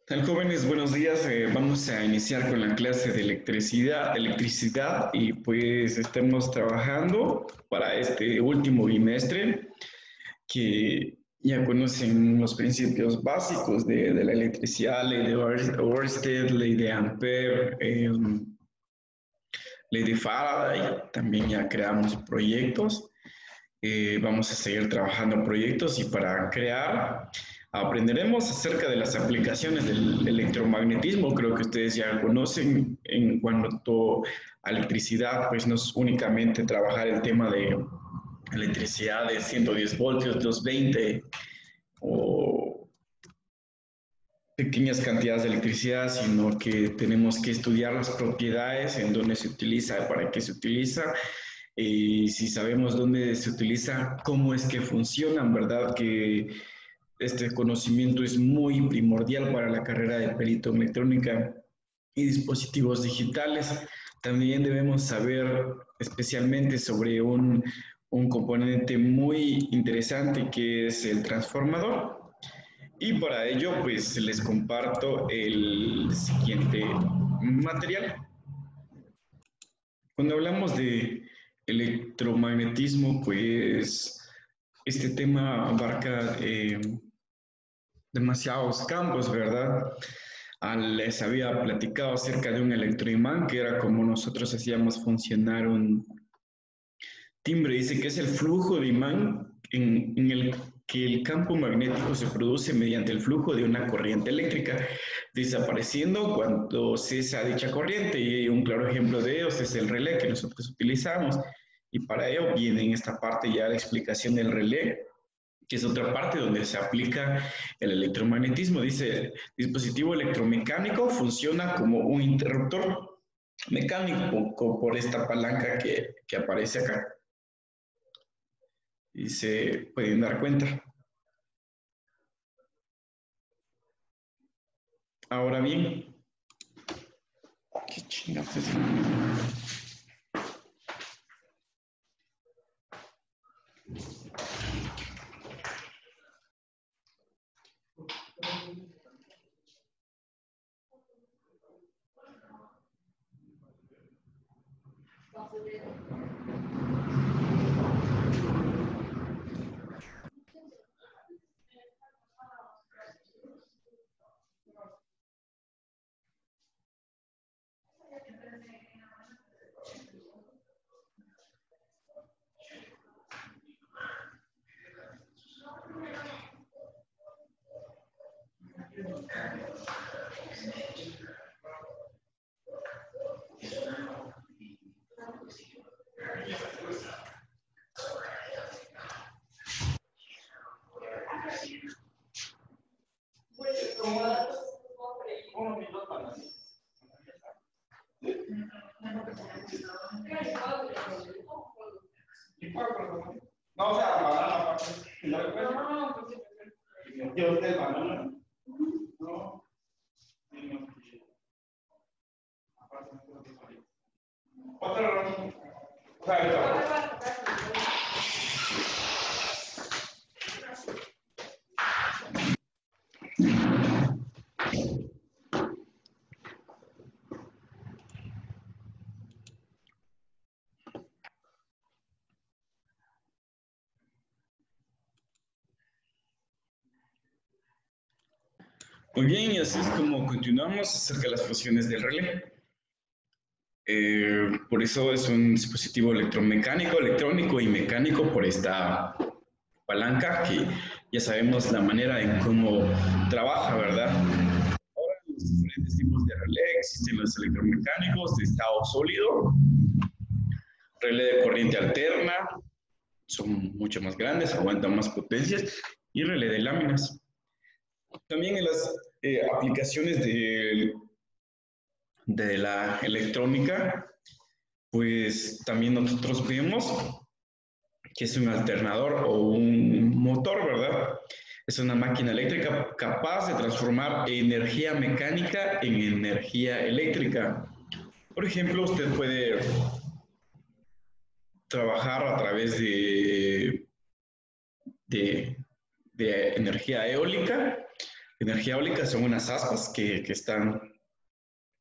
Tal jóvenes, buenos días. Vamos a iniciar con la clase de electricidad y pues estamos trabajando para este último bimestre que ya conocen los principios básicos de la electricidad, ley de Ørsted, ley de Ampere, ley de Faraday. También ya creamos proyectos. Vamos a seguir trabajando proyectos y para crear aprenderemos acerca de las aplicaciones del electromagnetismo. Creo que ustedes ya conocen en cuanto a electricidad, pues no es únicamente trabajar el tema de electricidad de 110 voltios, 220 o pequeñas cantidades de electricidad, sino que tenemos que estudiar las propiedades, en dónde se utiliza, para qué se utiliza, y si sabemos dónde se utiliza, cómo es que funcionan, ¿verdad? Que este conocimiento es muy primordial para la carrera de perito en electrónica y dispositivos digitales. También debemos saber especialmente sobre un componente muy interesante que es el transformador. Y para ello, pues les comparto el siguiente material. Cuando hablamos de electromagnetismo, pues este tema abarca demasiados campos, ¿verdad? Les había platicado acerca de un electroimán, que era como nosotros hacíamos funcionar un timbre. Dice que es el flujo de imán en el que el campo magnético se produce mediante el flujo de una corriente eléctrica, desapareciendo cuando cesa dicha corriente. Y un claro ejemplo de ellos es el relé que nosotros utilizamos. Y para ello viene en esta parte ya la explicación del relé, que es otra parte donde se aplica el electromagnetismo. Dice, dispositivo electromecánico funciona como un interruptor mecánico por esta palanca que aparece acá. Y se pueden dar cuenta. Ahora bien, ¿qué chingados es? No, o sea, banana, yo del banana. No, otro, o sea, muy bien, y así es como continuamos acerca de las funciones del relé. Por eso es un dispositivo electromecánico, electrónico y mecánico por esta palanca que ya sabemos la manera en cómo trabaja, ¿verdad? Ahora los diferentes tipos de relé existen los electromecánicos de estado sólido, relé de corriente alterna, son mucho más grandes, aguantan más potencias, y relé de láminas. También en las aplicaciones de la electrónica, pues también nosotros vemos que es un alternador o un motor, ¿verdad? Es una máquina eléctrica capaz de transformar energía mecánica en energía eléctrica. Por ejemplo, usted puede trabajar a través de, de energía eólica Energía eólica son unas aspas que están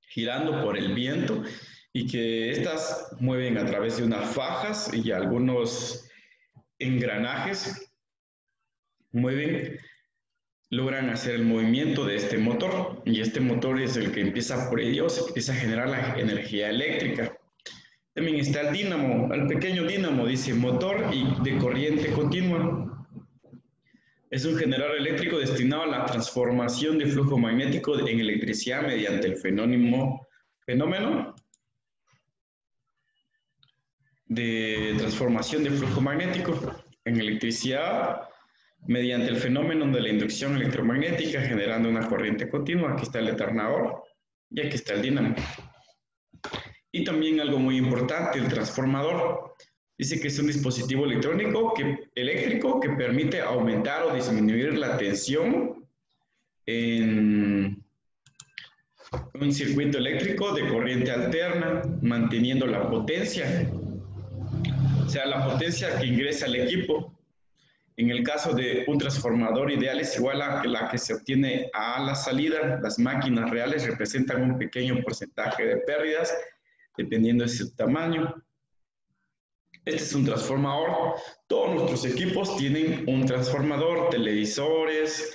girando por el viento y que estas mueven a través de unas fajas y algunos engranajes mueven, logran hacer el movimiento de este motor y este motor es el que empieza por ellos, empieza a generar la energía eléctrica. También está el dínamo, el pequeño dínamo, dice motor y de corriente continua. Es un generador eléctrico destinado a la transformación de flujo magnético en electricidad mediante el fenómeno de transformación de flujo magnético en electricidad mediante el fenómeno de la inducción electromagnética generando una corriente continua. Aquí está el alternador y aquí está el dínamo. Y también algo muy importante, el transformador. Dice que es un dispositivo eléctrico que permite aumentar o disminuir la tensión en un circuito eléctrico de corriente alterna, manteniendo la potencia, o sea, la potencia que ingresa al equipo. En el caso de un transformador ideal es igual a la que se obtiene a la salida. Las máquinas reales representan un pequeño porcentaje de pérdidas, dependiendo de su tamaño. Este es un transformador. Todos nuestros equipos tienen un transformador, televisores,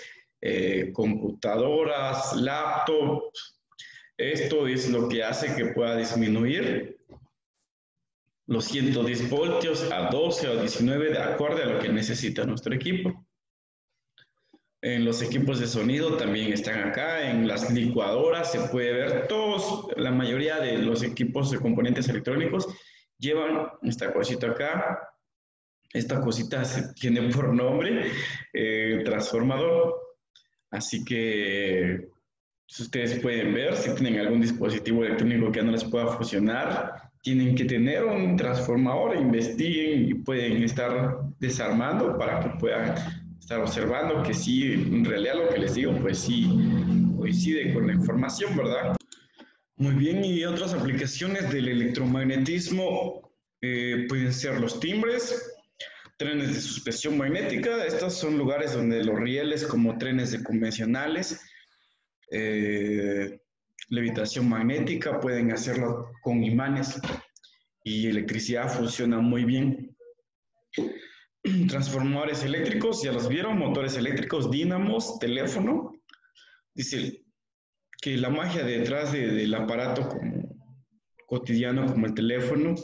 computadoras, laptops. Esto es lo que hace que pueda disminuir los 110 voltios a 12 o 19 de acuerdo a lo que necesita nuestro equipo. En los equipos de sonido también están acá, en las licuadoras se puede ver, la mayoría de los equipos de componentes electrónicos llevan esta cosita acá. Esta cosita tiene por nombre transformador. Así que si ustedes pueden ver, si tienen algún dispositivo electrónico que no les pueda funcionar, tienen que tener un transformador, investiguen y pueden estar desarmando para que puedan estar observando que sí, en realidad lo que les digo, pues sí, coincide con la información, ¿verdad? Muy bien, y otras aplicaciones del electromagnetismo pueden ser los timbres, trenes de suspensión magnética. Estos son lugares donde los rieles como trenes de convencionales, levitación magnética, pueden hacerlo con imanes y electricidad funciona muy bien. Transformadores eléctricos, ya los vieron, motores eléctricos, dínamos, teléfono. Dice que la magia detrás del aparato cotidiano como el teléfono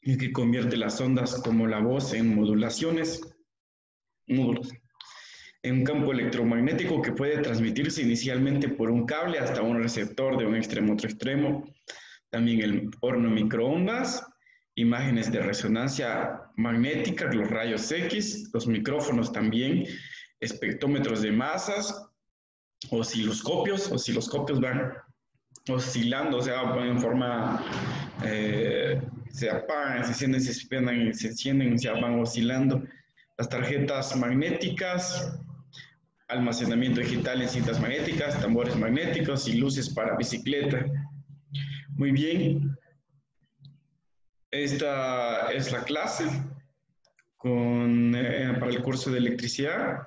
y que convierte las ondas como la voz en módulos en un campo electromagnético que puede transmitirse inicialmente por un cable hasta un receptor de un extremo a otro extremo. También el horno microondas, imágenes de resonancia magnética, los rayos X, los micrófonos también, espectrómetros de masas, osciloscopios van oscilando, o sea, en forma, se apagan, se encienden, se encienden, se van oscilando. Las tarjetas magnéticas, almacenamiento digital en cintas magnéticas, tambores magnéticos y luces para bicicleta. Muy bien, esta es la clase para el curso de electricidad.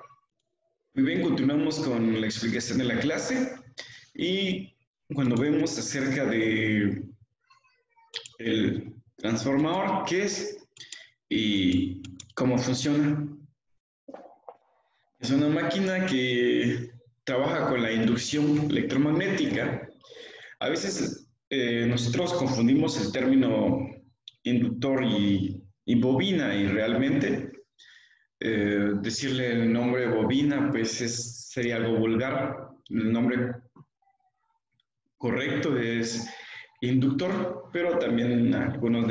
Muy bien, continuamos con la explicación de la clase y cuando vemos acerca de el transformador, qué es y cómo funciona. Es una máquina que trabaja con la inducción electromagnética. A veces nosotros confundimos el término inductor y bobina y realmente decirle el nombre bobina pues sería algo vulgar. El nombre correcto es inductor, pero también algunos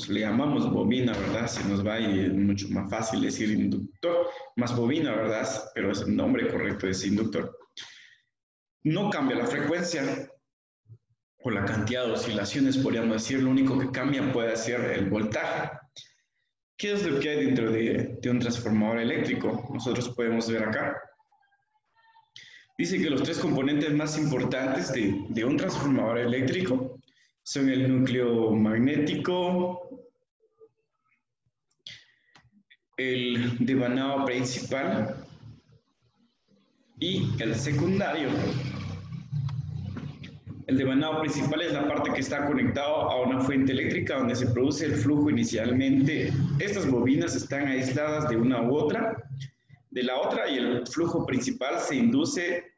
le llamamos bobina, ¿verdad? Se nos va y es mucho más fácil decir inductor, más bobina, ¿verdad? Pero el nombre correcto es inductor. No cambia la frecuencia o la cantidad de oscilaciones, podríamos decir, lo único que cambia puede ser el voltaje. ¿Qué es lo que hay dentro de un transformador eléctrico? Nosotros podemos ver acá. Dice que los tres componentes más importantes de un transformador eléctrico son el núcleo magnético, el devanado principal y el secundario. El devanado principal es la parte que está conectado a una fuente eléctrica donde se produce el flujo inicialmente. Estas bobinas están aisladas de una u otra, de la otra, y el flujo principal se induce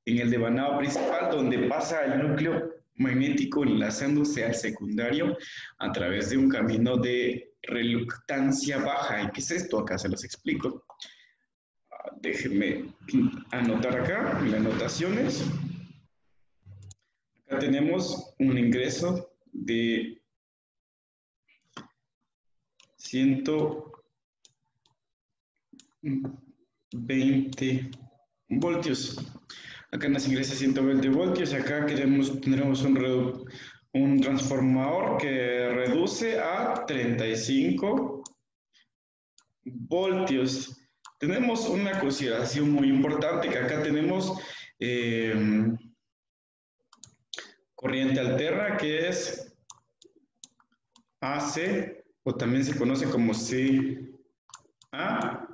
en el devanado principal donde pasa el núcleo magnético enlazándose al secundario a través de un camino de reluctancia baja. ¿Y qué es esto? Acá se los explico. Déjenme anotar acá en las anotaciones. Acá tenemos un ingreso de 120 voltios. Acá nos ingresa 120 voltios. Acá tendremos un transformador que reduce a 35 voltios. Tenemos una consideración muy importante, que acá tenemos corriente alterna, que es AC, o también se conoce como CA,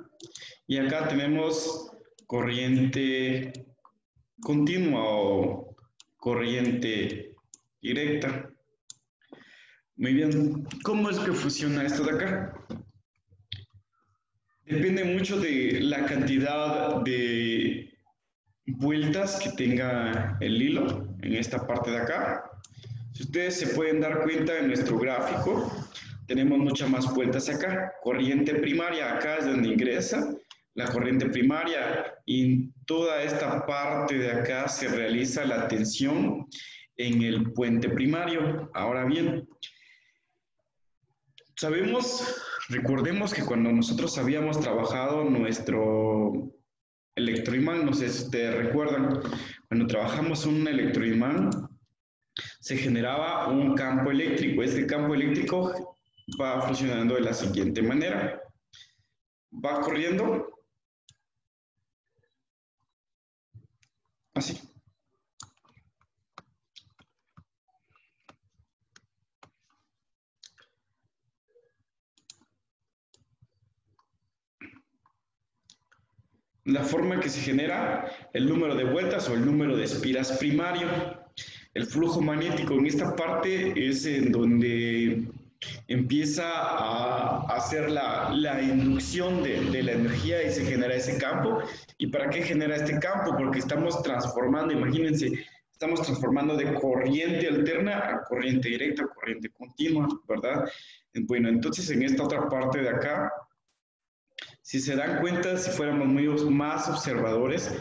y acá tenemos corriente continua o corriente directa. Muy bien, ¿cómo es que funciona esto de acá? Depende mucho de la cantidad de vueltas que tenga el hilo en esta parte de acá. Si ustedes se pueden dar cuenta en nuestro gráfico, tenemos muchas más vueltas acá. Corriente primaria, acá es donde ingresa la corriente primaria, y toda esta parte de acá se realiza la tensión en el puente primario. Ahora bien, recordemos que cuando nosotros habíamos trabajado nuestro electroimán, no sé si ustedes recuerdan, cuando trabajamos un electroimán, se generaba un campo eléctrico. Este campo eléctrico va funcionando de la siguiente manera. Va corriendo así. La forma en que se genera el número de vueltas o el número de espiras primario. El flujo magnético en esta parte es en donde empieza a hacer la inducción de la energía y se genera ese campo. ¿Y para qué genera este campo? Porque estamos transformando, imagínense, estamos transformando de corriente alterna a corriente directa, a corriente continua, ¿verdad? Bueno, entonces en esta otra parte de acá, si se dan cuenta, si fuéramos más observadores,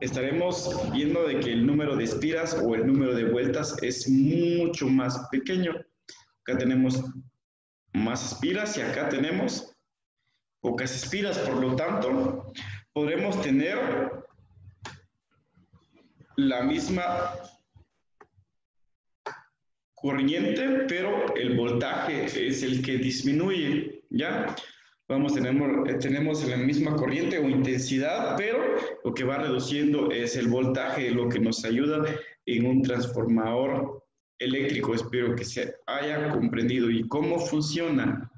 estaremos viendo de que el número de espiras o el número de vueltas es mucho más pequeño. Acá tenemos más espiras y acá tenemos pocas espiras. Por lo tanto, podremos tener la misma corriente, pero el voltaje es el que disminuye, ¿ya? Tenemos la misma corriente o intensidad, pero lo que va reduciendo es el voltaje, lo que nos ayuda en un transformador eléctrico. Espero que se haya comprendido. ¿Y cómo funciona?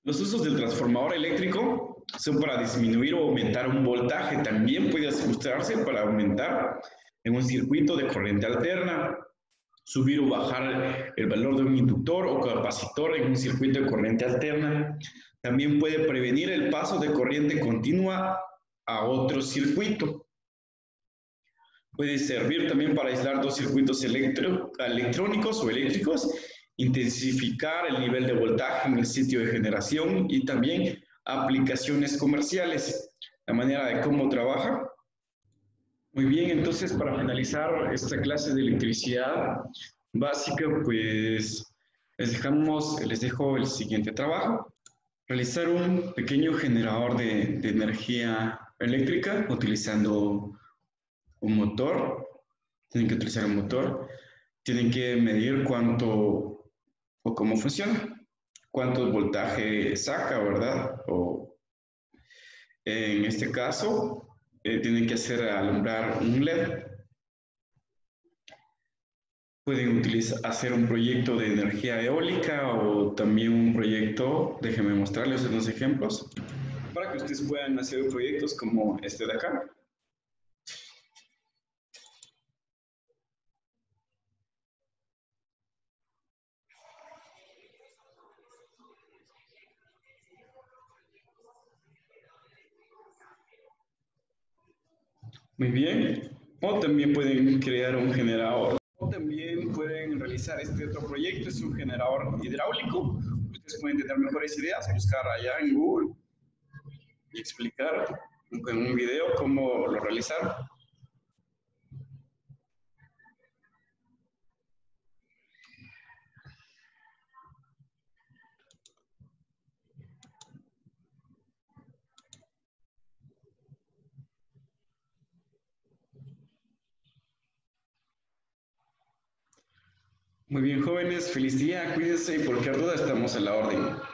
Los usos del transformador eléctrico son para disminuir o aumentar un voltaje. También puede ajustarse para aumentar en un circuito de corriente alterna, subir o bajar el valor de un inductor o capacitor en un circuito de corriente alterna. También puede prevenir el paso de corriente continua a otro circuito. Puede servir también para aislar dos circuitos electrónicos o eléctricos, intensificar el nivel de voltaje en el sitio de generación y también aplicaciones comerciales. La manera de cómo trabaja. Muy bien, entonces para finalizar esta clase de electricidad básica, pues les dejo el siguiente trabajo. Realizar un pequeño generador de energía eléctrica utilizando un motor. Tienen que utilizar un motor. Tienen que medir cuánto o cómo funciona, cuánto voltaje saca, ¿verdad? O en este caso, tienen que alumbrar un LED. Pueden hacer un proyecto de energía eólica o también un proyecto, déjenme mostrarles unos ejemplos. para que ustedes puedan hacer proyectos como este de acá. Muy bien. O también pueden crear un generador. O también pueden realizar este otro proyecto, es un generador hidráulico. Ustedes pueden tener mejores ideas, buscar allá en Google y explicar en un video cómo lo realizar. Muy bien, jóvenes, feliz día, cuídense y cualquier duda estamos a la orden.